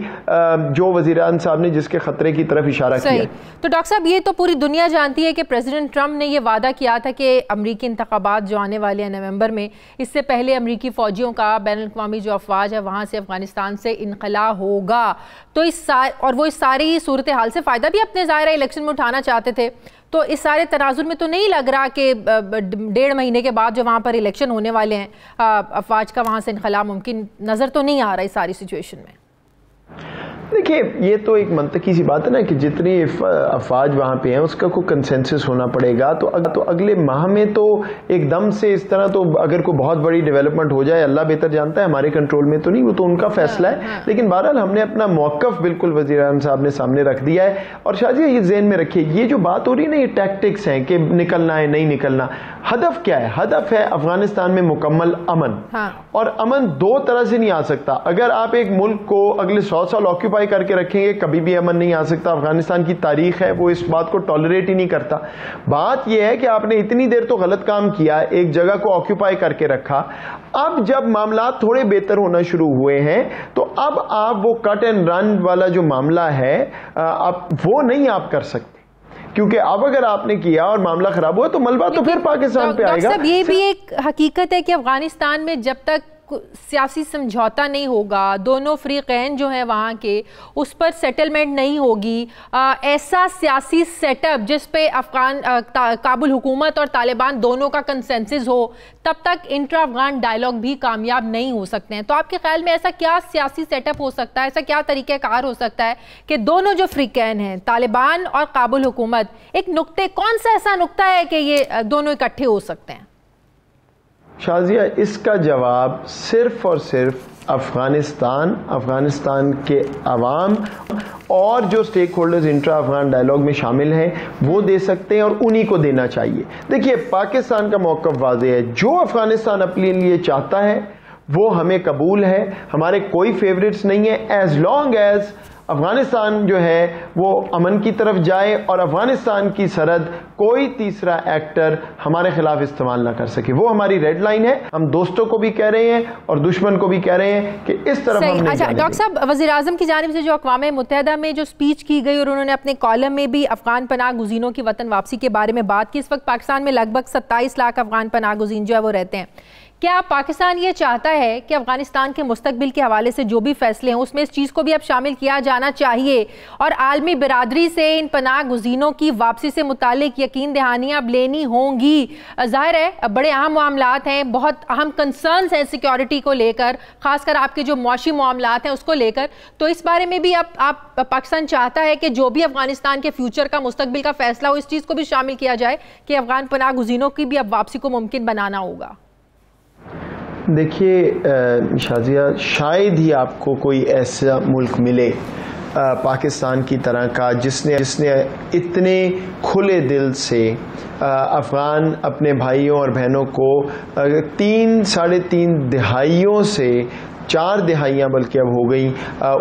जो वजीरान साहब ने जिसके खतरे की तरफ इशारा किया। तो डॉक्टर साहब, ये तो पूरी दुनिया जानती है कि प्रेसिडेंट ट्रंप ने ये वादा किया था कि अमरीकी इंतखाबात जो आने वाले हैं नवंबर में, इससे पहले अमरीकी फौजियों का बैनुल-अक़वामी जो अफवाज है वहां से अफगानिस्तान से इनखला होगा। तो इस सारी सूरत हाल से फायदा भी अपने ज़ाहिर इलेक्शन में उठाना चाहते थे। तो इस सारे तनाजुर में तो नहीं लग रहा कि 1.5 महीने के बाद जो वहां पर इलेक्शन होने वाले हैं, अफवाज का वहां से इनखला मुमकिन नजर तो नहीं आ रहा इस सारी सिचुएशन में। देखिए, ये तो एक मंतकी सी बात है ना कि जितनी अफवाज वहाँ पे हैं उसका कोई कंसेंसस होना पड़ेगा। तो अगले माह में तो एकदम से इस तरह तो अगर कोई बहुत बड़ी डेवलपमेंट हो जाए, अल्लाह बेहतर जानता है, हमारे कंट्रोल में तो नहीं, वो तो उनका फैसला है। लेकिन बहरहाल हमने अपना मौक़िफ़ बिल्कुल वज़ीर-ए-आज़म साहब ने सामने रख दिया है। और शाजिया, ये ज़हन में रखिए, ये जो बात हो रही है ना, ये टैक्टिक्स हैं कि निकलना है नहीं निकलना। हदफ क्या है? हदफ है अफगानिस्तान में मुकम्मल अमन। और अमन दो तरह से नहीं आ सकता। अगर आप एक मुल्क को अगले 100 साल ऑक्यूपाई करके रखेंगे, कभी भी अमन नहीं आ सकता। अफगानिस्तान की तारीख है, वो इस बात को टॉलरेट ही नहीं करता। बात यह है कि आपने इतनी देर तो गलत काम किया, एक जगह को ऑक्यूपाई करके रखा। अब जब मामला थोड़े बेहतर होना शुरू हुए हैं तो अब आप वो कट एंड रन वाला जो मामला है आप वो नहीं आप कर सकते, क्योंकि अब अगर आपने किया और मामला खराब हुआ तो मलबा तो फिर पाकिस्तान पे आएगा। ये भी एक हकीकत है कि अफगानिस्तान में जब तक सियासी समझौता नहीं होगा, दोनों फ्रीकैन जो हैं वहाँ के, उस पर सेटलमेंट नहीं होगी, ऐसा सियासी सेटअप जिस पे काबुल हुकूमत और तालिबान दोनों का कंसेंसस हो, तब तक इंट्रा अफगान डायलॉग भी कामयाब नहीं हो सकते हैं। तो आपके ख्याल में ऐसा क्या सियासी सेटअप हो सकता है, ऐसा क्या तरीक़ाकार हो सकता है कि दोनों जो फ्रीकैन हैं, तालिबान और काबुल हुकूमत, एक नुक्ते, कौन सा ऐसा नुक्ता है कि ये दोनों इकट्ठे हो सकते हैं? शाजिया, इसका जवाब सिर्फ और सिर्फ अफगानिस्तान के अवाम और जो stakeholders intra Afghan dialogue में शामिल हैं वो दे सकते हैं, और उन्हीं को देना चाहिए। देखिए, पाकिस्तान का मौक़िफ़ वाज़ेह है। जो अफगानिस्तान अपने लिए चाहता है वो हमें कबूल है, हमारे कोई फेवरेट्स नहीं है, एज लॉन्ग एज अफगानिस्तान जो है वो अमन की तरफ जाए और अफगानिस्तान की सरहद कोई तीसरा एक्टर हमारे खिलाफ इस्तेमाल ना कर सके। वो हमारी रेड लाइन है। हम दोस्तों को भी कह रहे हैं और दुश्मन को भी कह रहे हैं कि इस तरफ हम नहीं। अच्छा डॉक्टर साहब, वज़ीर आज़म की जानिब से जो अक़वाम मुत्तहिदा में जो स्पीच की गई और उन्होंने अपने कॉलम में भी अफगान पनाह गुज़ीनों की वतन वापसी के बारे में बात की। इस वक्त पाकिस्तान में लगभग 27 लाख अफगान पनाह गुज़ीन जो है वो रहते हैं। क्या पाकिस्तान ये चाहता है कि अफगानिस्तान के मुस्तकबिल के हवाले से जो भी फैसले हैं उसमें इस चीज़ को भी अब शामिल किया जाना चाहिए, और आलमी बिरादरी से इन पनाह गुज़ीनों की वापसी से मुतालिक यकीन दहानियाँ अब लेनी होंगी? ज़ाहिर है बड़े अहम मामलात हैं, बहुत अहम कंसर्न्स हैं सिक्योरिटी को लेकर, ख़ासकर आपके जो मुआशी मामलात हैं उसको लेकर। तो इस बारे में भी आप पाकिस्तान चाहता है कि जो भी अफगानिस्तान के फ्यूचर का मुस्तकबिल का फैसला हो, इस चीज़ को भी शामिल किया जाए कि अफगान पनाह गुज़ीनों की भी अब वापसी को मुमकिन बनाना होगा? देखिए शाजिया, शायद ही आपको कोई ऐसा मुल्क मिले पाकिस्तान की तरह का जिसने इतने खुले दिल से अफ़गान अपने भाइयों और बहनों को 3-3.5 दहाइयों से 4 दहाइयाँ बल्कि अब हो गई,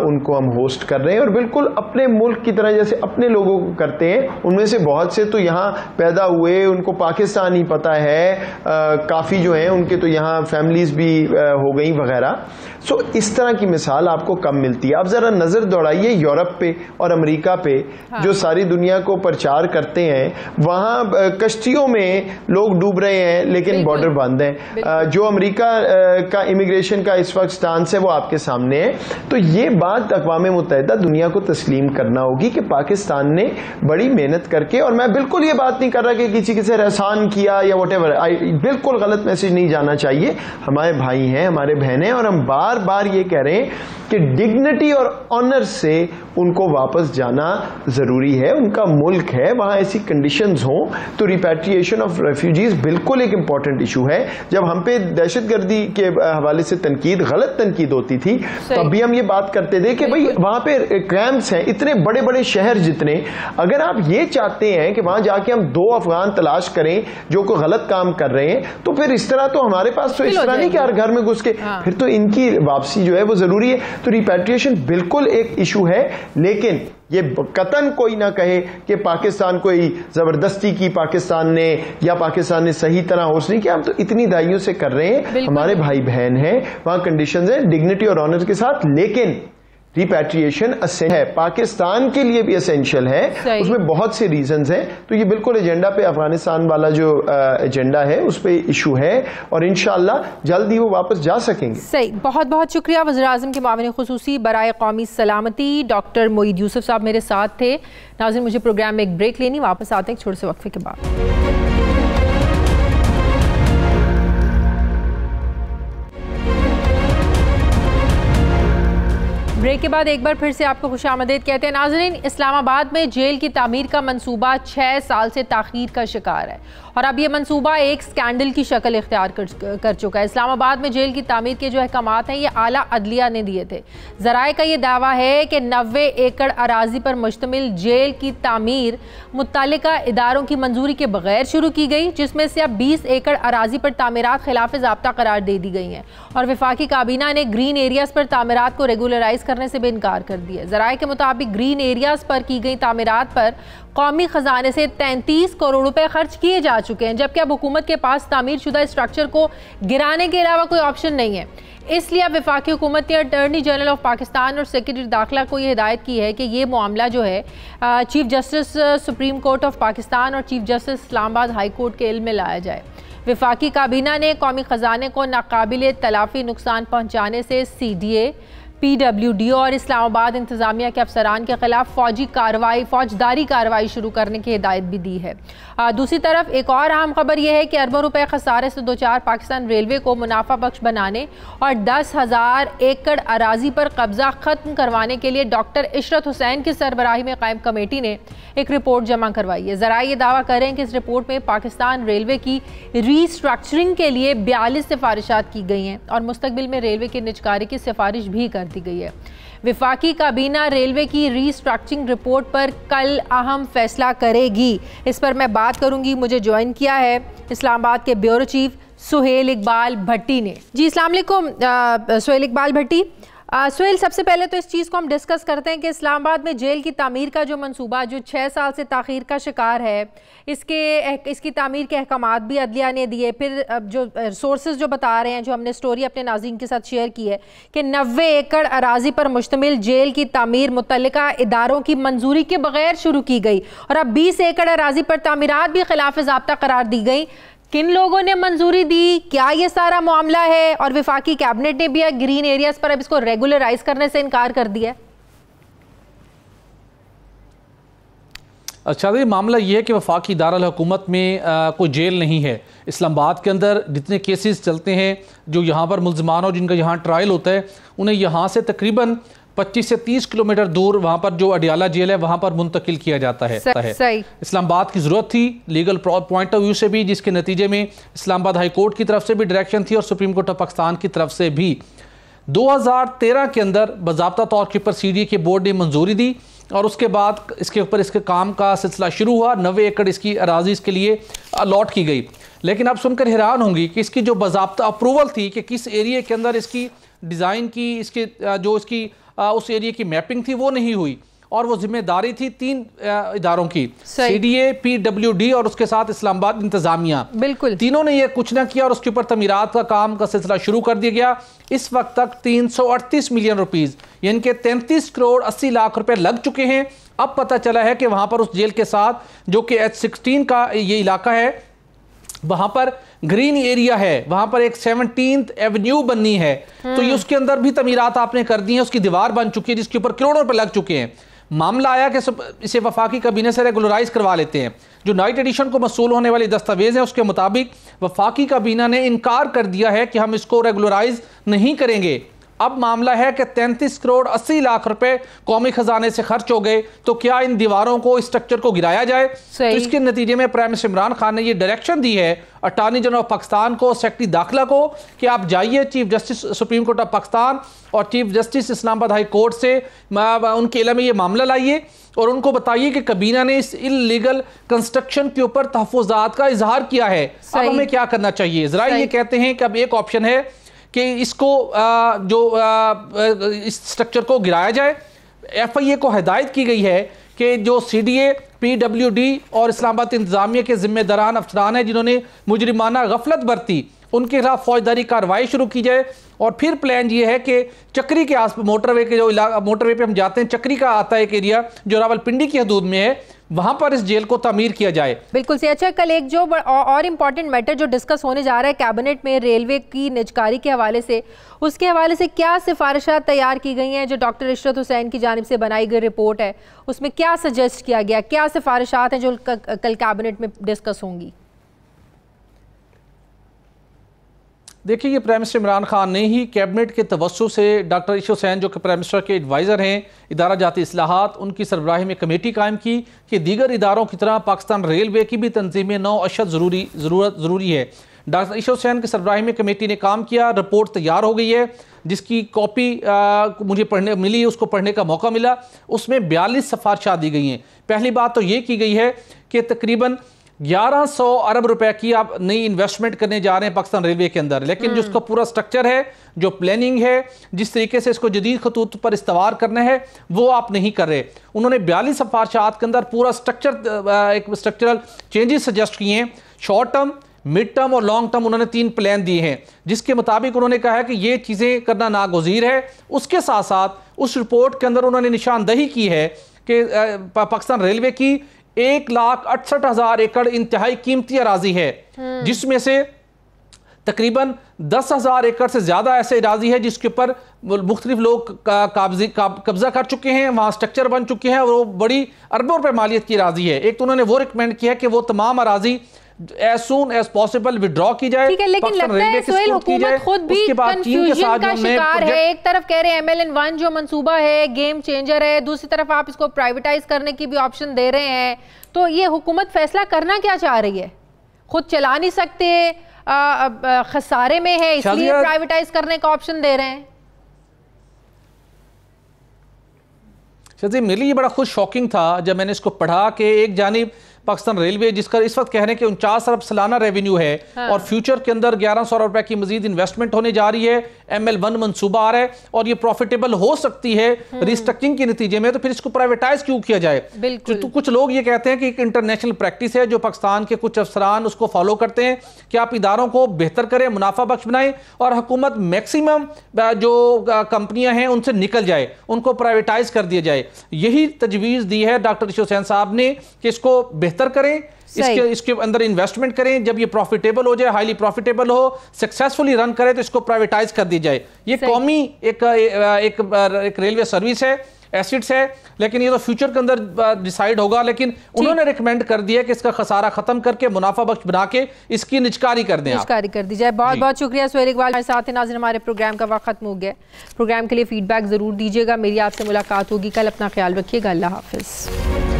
उनको हम होस्ट कर रहे हैं और बिल्कुल अपने मुल्क की तरह जैसे अपने लोगों को करते हैं। उनमें से बहुत से तो यहाँ पैदा हुए, उनको पाकिस्तान ही पता है, काफ़ी जो हैं उनके तो यहाँ फैमिलीज़ भी हो गई वगैरह। सो इस तरह की मिसाल आपको कम मिलती है। आप ज़रा नज़र दौड़ाइए यूरोप पे और अमेरिका पे, जो सारी दुनिया को प्रचार करते हैं, वहाँ कश्तियों में लोग डूब रहे हैं लेकिन बॉर्डर बंद हैं। जो अमेरिका का इमिग्रेशन का इस वक्त पाकिस्तान से वो आपके सामने है। तो ये बात अक़वाम मुत्तहिदा दुनिया को तस्लीम करना होगी कि पाकिस्तान ने बड़ी मेहनत करके, और मैं बिल्कुल ये बात नहीं कर रहा कि किसी से एहसान किया या व्हाटएवर, बिल्कुल गलत मैसेज नहीं जाना चाहिए। हमारे भाई हैं, हमारे बहन हैं, और हम बार बार ये कह रहे हैं कि डिग्निटी और ऑनर से उनको वापस जाना जरूरी है। उनका मुल्क है, वहां ऐसी कंडीशंस हों तो रिपैट्रिएशन ऑफ रेफ्यूजीज बिल्कुल एक इंपॉर्टेंट इशू है। जब हम पे दहशतगर्दी के हवाले से तनकीद, गलत तनकीद होती थी, तब भी हम ये बात करते थे कि भाई वहां पे कैंप्स हैं, इतने बड़े बड़े शहर जितने, अगर आप ये चाहते हैं कि वहां जाके हम 2 अफगान तलाश करें जो कोई गलत काम कर रहे हैं, तो फिर इस तरह तो हमारे पास तो इस तरह नहीं कि हर घर में घुस के, फिर तो इनकी वापसी जो है वो जरूरी है। तो रिपैट्रिएशन बिल्कुल एक इशू है, लेकिन ये कतन कोई ना कहे कि पाकिस्तान कोई जबरदस्ती की पाकिस्तान ने, या पाकिस्तान ने सही तरह होस्ट नहीं किया। हम तो इतनी दहाइयों से कर रहे हैं, हमारे भाई बहन हैं, वहां कंडीशंस हैं डिग्निटी और ऑनर के साथ, लेकिन रिपैट्रिएशन है पाकिस्तान के लिए भी एसेंशियल है। उसमें बहुत से रीजंस हैं। तो ये बिल्कुल एजेंडा पे, अफगानिस्तान वाला जो एजेंडा है उस पे इशू है, और इंशाल्लाह जल्द ही वो वापस जा सकेंगे। सही, बहुत बहुत शुक्रिया। वज़ीर-ए-आज़म के मामले खुसूसी बराए कौमी सलामती डॉक्टर मोईद यूसुफ साहब मेरे साथ थे। नाज़रीन, मुझे प्रोग्राम में एक ब्रेक लेनी, वापस आते हैं एक छोटे से वक्फे के बाद। ब्रेक के बाद एक बार फिर से आपको खुशामदीद कहते हैं। नाज़रीन, इस्लामाबाद में जेल की तामीर का मंसूबा 6 साल से ताख़ीर का शिकार है, और अब ये मंसूबा एक स्कैंडल की शक्ल इख्तियार कर चुका है। इस्लामाबाद में जेल की तामीर के जो अहकामात हैं ये आला अदलिया ने दिए थे। ज़राए का ये दावा है कि 90 एकड़ अराजी पर मुश्तमिल जेल की तामीर मुत्तल्लिका इदारों की मंजूरी के बगैर शुरू की गई, जिसमें से अब 20 एकड़ अराजी पर तामीरात खिलाफ ज़ाब्ता करार दे दी गई हैं, और वफाकी काबीना ने ग्रीन एरियाज़ पर तामीरात को रेगुलराइज करने से भी इनकार कर दिया। ज़राए के मुताबिक ग्रीन एरियाज़ पर की गई तामीरात पर कौमी खजाने से 33 करोड़ रुपए खर्च किए जा चुके हैं, जबकि अब हुकूमत के पास तामीर शुदा स्ट्रक्चर को गिराने के अलावा कोई ऑप्शन नहीं है। इसलिए अब वफाकी हुकूमत ने अटॉर्नी जनरल ऑफ पाकिस्तान और सेक्रेटरी दाखिला को ये हिदायत की है कि ये मामला जो है chief justice supreme court of Pakistan और chief justice Islamabad high court के इल्म में लाया जाए। वफाकी काबीना ने कौमी खजाने को नाकाबिल तलाफी नुकसान पहुँचाने से CDA, PWD और इस्लामाबाद इंतज़ामिया के अफसरान के खिलाफ फौजदारी कार्रवाई शुरू करने की हिदायत भी दी है। दूसरी तरफ एक और अहम खबर यह है कि अरबों रुपए खसारे से 2-4 पाकिस्तान रेलवे को मुनाफा बख्श बनाने और 10,000 एकड़ अराजी पर कब्जा खत्म करवाने के लिए डॉक्टर इशरत हुसैन की सरबराही में कायम कमेटी ने एक रिपोर्ट जमा करवाई है। ज़रा ये दावा कर रहे हैं कि इस रिपोर्ट में पाकिस्तान रेलवे की रीस्ट्रक्चरिंग के लिए 42 सिफारिशात की गई हैं, और मुस्तकबिल में रेलवे की निजकारी की सिफारिश भी कर दी गई है। वफाकी काबीना रेलवे की रीस्ट्रक्चरिंग रिपोर्ट पर कल अहम फैसला करेगी। इस पर मैं बात करूंगी। मुझे ज्वाइन किया है इस्लामाबाद के ब्यूरो चीफ सुहेल इकबाल भट्टी ने। जी अस्सलाम वालेकुम सुहेल इकबाल भट्टी। सुहेल, सबसे पहले तो इस चीज़ को हम डिस्कस करते हैं कि इस्लामाबाद में जेल की तामीर का जो मंसूबा जो 6 साल से ताख़ीर का शिकार है, इसकी तामीर के अहकामात भी अदलिया ने दिए। फिर जो सोर्सेज जो बता रहे हैं, जो हमने स्टोरी अपने नाज़रीन के साथ शेयर की है कि 90 एकड़ अराजी पर मुश्तमिल जेल की तामीर मुत्तल्लिका इदारों की मंजूरी के बगैर शुरू की गई, और अब 20 एकड़ अराजी पर तामीरात भी खिलाफ ज़ाब्ता करार दी गई। किन लोगों ने मंजूरी दी, क्या ये सारा मामला है, और वफाकी कैबिनेट ने भी ग्रीन एरियाज पर अब इसको रेगुलराइज करने से इनकार कर दिया? अच्छा, ये मामला ये है कि वफाकी दारुल हुकूमत में कोई जेल नहीं है। इस्लामाबाद के अंदर जितने केसेस चलते हैं, जो यहाँ पर मुल्ज़मान और जिनका यहाँ ट्रायल होता है, उन्हें यहाँ से तकरीबन 25 से 30 किलोमीटर दूर वहाँ पर जो अडियाला जेल है वहाँ पर मुंतकिल किया जाता है। इस्लामाबाद की ज़रूरत थी लीगल पॉइंट ऑफ व्यू से भी, जिसके नतीजे में इस्लामाबाद हाई कोर्ट की तरफ से भी डायरेक्शन थी और सुप्रीम कोर्ट ऑफ पाकिस्तान की तरफ से भी। 2013 के अंदर बाज़ाब्ता तौर के ऊपर CDA के बोर्ड ने मंजूरी दी, और उसके बाद इसके ऊपर इसके काम का सिलसिला शुरू हुआ। 90 एकड़ इसकी अराजी इसके लिए अलॉट की गई। लेकिन आप सुनकर हैरान होंगी कि इसकी जो बाज़ाब्ता अप्रूवल थी कि किस एरिया के अंदर इसकी डिज़ाइन की, इसके जो इसकी उस एरिया की मैपिंग थी वो नहीं हुई, और वो जिम्मेदारी थी 3 इदारों की, CDA, PWD और उसके साथ इस्लामाबाद इंतजामिया। बिल्कुल, तीनों ने ये कुछ ना किया और उसके ऊपर तमीरात का काम का सिलसिला शुरू कर दिया गया। इस वक्त तक 338 मिलियन रुपीस यानी कि 33 करोड़ 80 लाख रुपए लग चुके हैं। अब पता चला है कि वहां पर उस जेल के साथ, जो कि H16 का ये इलाका है, वहां पर ग्रीन एरिया है, वहां पर एक 17th एवेन्यू बननी है, तो ये उसके अंदर भी तमीरात आपने कर दी है, उसकी दीवार बन चुकी है जिसके ऊपर करोड़ों रुपए लग चुके हैं। मामला आया कि इसे वफाकी काबीने से रेगुलराइज करवा लेते हैं। जो नाइट एडिशन को मसूल होने वाली दस्तावेज है उसके मुताबिक वफाकी काबीना ने इनकार कर दिया है कि हम इसको रेगुलराइज नहीं करेंगे। अब मामला है कि 33 करोड़ 80 लाख रुपए कौमी खजाने से खर्च हो गए, तो क्या इन दीवारों को, इस स्ट्रक्चर को गिराया जाए? तो इसके नतीजे में प्राइम मिनिस्टर इमरान खान ने ये डायरेक्शन दी है अटॉर्नी जनरल ऑफ पाकिस्तान को, सेक्रेटरी दाखिला को, कि आप जाइए chief justice supreme court of Pakistan और chief justice Islamabad high court से उनके इल्म में ये मामला लाइए और उनको बताइए कि काबीना ने इस इल्लीगल कंस्ट्रक्शन के ऊपर तहफ़्फ़ुज़ात का इजहार किया है, अब हमें क्या करना चाहिए। ज़रा ये कहते हैं कि अब एक ऑप्शन है कि इसको इस स्ट्रक्चर को गिराया जाए। FIA को हिदायत की गई है कि जो CDA, PWD और इस्लामाबाद इंतजामिया के जिम्मेदारान अफसरान हैं जिन्होंने मुजरिमाना गफलत बरती, उनके खिलाफ फौजदारी कार्रवाई शुरू की जाए। और फिर प्लान ये है कि चक्री के आस मोटरवे के जो मोटरवे पे हम जाते हैं, चक्री का आता है एक एरिया जो रावलपिंडी की हदूद में है, वहां पर इस जेल को तामीर किया जाए। बिल्कुल से। अच्छा, कल एक जो और इम्पॉर्टेंट मैटर जो डिस्कस होने जा रहा है कैबिनेट में रेलवे की निजकारी के हवाले से, उसके हवाले से क्या सिफारिशात तैयार की गई हैं? जो डॉक्टर इशरत हुसैन की जानिब से बनाई गई रिपोर्ट है उसमें क्या सजेस्ट किया गया, क्या सिफारिशात हैं जो कल कैबिनेट में डिस्कस होंगी? देखिए, ये प्राइम मिनिस्टर इमरान खान ने ही कैबिनेट के तवस्सु से डॉक्टर इशरत हुसैन जो कि प्राइम मिनिस्टर के एडवाइज़र हैं इदारा जाती इस्लाहात, उनकी सरबराही में कमेटी कायम की कि दीगर इदारों की तरह पाकिस्तान रेलवे की भी तंजीम नौ अशद ज़रूरी है। डॉक्टर इशरत हुसैन की सरबराही में कमेटी ने काम किया, रिपोर्ट तैयार हो गई है जिसकी कॉपी मुझे पढ़ने मिली, उसको पढ़ने का मौका मिला। उसमें 42 सिफारिशात दी गई हैं। पहली बात तो ये की गई है कि तकरीबन 1100 अरब रुपए की आप नई इन्वेस्टमेंट करने जा रहे हैं पाकिस्तान रेलवे के अंदर, लेकिन जो उसका पूरा स्ट्रक्चर है, जो प्लानिंग है, जिस तरीके से इसको जदीद खतूत पर इस्तवार करना है, वो आप नहीं कर रहे। उन्होंने 42 सिफारिशात के अंदर पूरा एक स्ट्रक्चरल चेंजेस सजेस्ट किए हैं। शॉर्ट टर्म, मिड टर्म और लॉन्ग टर्म उन्होंने 3 प्लान दिए हैं, जिसके मुताबिक उन्होंने कहा है कि ये चीज़ें करना नागुज़ीर है। उसके साथ साथ उस रिपोर्ट के अंदर उन्होंने निशानदही की है कि पाकिस्तान रेलवे की 1,68,000 एकड़ इंतहाई कीमती अराजी है, जिसमें से तकरीबन 10,000 एकड़ से ज़्यादा ऐसे अराजी है जिसके ऊपर मुख्तलिफ लोग कब्जा कर चुके हैं, वहाँ स्ट्रक्चर बन चुके हैं और वो बड़ी अरबों रुपए मालियत की अराजी है। एक तो उन्होंने वो रिकमेंड किया है कि वो तमाम अराजी as soon as possible withdraw की जाए। ठीक है, लेकिन लगता है सोहेल हुकूमत खुद भी कंफ्यूजन का शिकार है। एक तरफ कह रहे हैं MLN1 जो मंसूबा है गेम चेंजर है, दूसरी तरफ आप इसको प्राइवेटाइज करने की भी ऑप्शन दे रहे हैं, तो ये हुकूमत फैसला करना क्या चाह रही है? खुद चला नहीं सकते, खसारे में है, इसलिए प्राइवेटाइज करने का ऑप्शन दे रहे हैं। मेरे लिए बड़ा खुद शॉकिंग था जब मैंने इसको पढ़ा कि एक जानिब पाकिस्तान रेलवे जिसका इस वक्त कह रहे हैं कि 49 अरब सालाना रेवेन्यू है, हाँ। और फ्यूचर के अंदर 1100 अरब रुपए की मजीद इन्वेस्टमेंट होने जा रही है, ML1 मंसूबा आ रहा है और ये प्रॉफिटेबल हो सकती है रिस्ट्रक्चरिंग के नतीजे में, तो फिर इसको प्राइवेटाइज क्यों किया जाए? तो कुछ लोग ये कहते हैं कि एक इंटरनेशनल प्रैक्टिस है जो पाकिस्तान के कुछ अफसरान उसको फॉलो करते हैं कि आप इदारों को बेहतर करें, मुनाफा बख्श बनाएं और हुकूमत मैक्सिमम जो कंपनियां हैं उनसे निकल जाए, उनको प्राइवेटाइज कर दिया जाए। यही तजवीज़ दी है डॉक्टर इशरत हुसैन साहब ने कि इसको बेहतर करें, इसके अंदर इन्वेस्टमेंट करें, जब ये प्रॉफिटेबल हो जाए, हाईली प्रॉफिटेबल हो, सक्सेसफुली रन करे तो इसको प्राइवेटाइज कर दी जाए। ये कौमी एक रेलवे सर्विस है, एसेट्स है, लेकिन ये तो फ्यूचर के अंदर डिसाइड होगा। लेकिन उन्होंने रिकमेंड कर दिया कि इसका खसारा खत्म करके मुनाफा बख्श बना के इसकी निजकारी कर दें, निजकारी कर दी जाए। बहुत बहुत शुक्रिया सोहेल इकबाल हमारे साथ हैं। नाज़रीन, हमारे प्रोग्राम का वक्त खत्म हो गया। प्रोग्राम के लिए फीडबैक जरूर दीजिएगा। मेरी आपसे मुलाकात होगी कल। अपना ख्याल रखिएगा। अल्लाह हाफिज।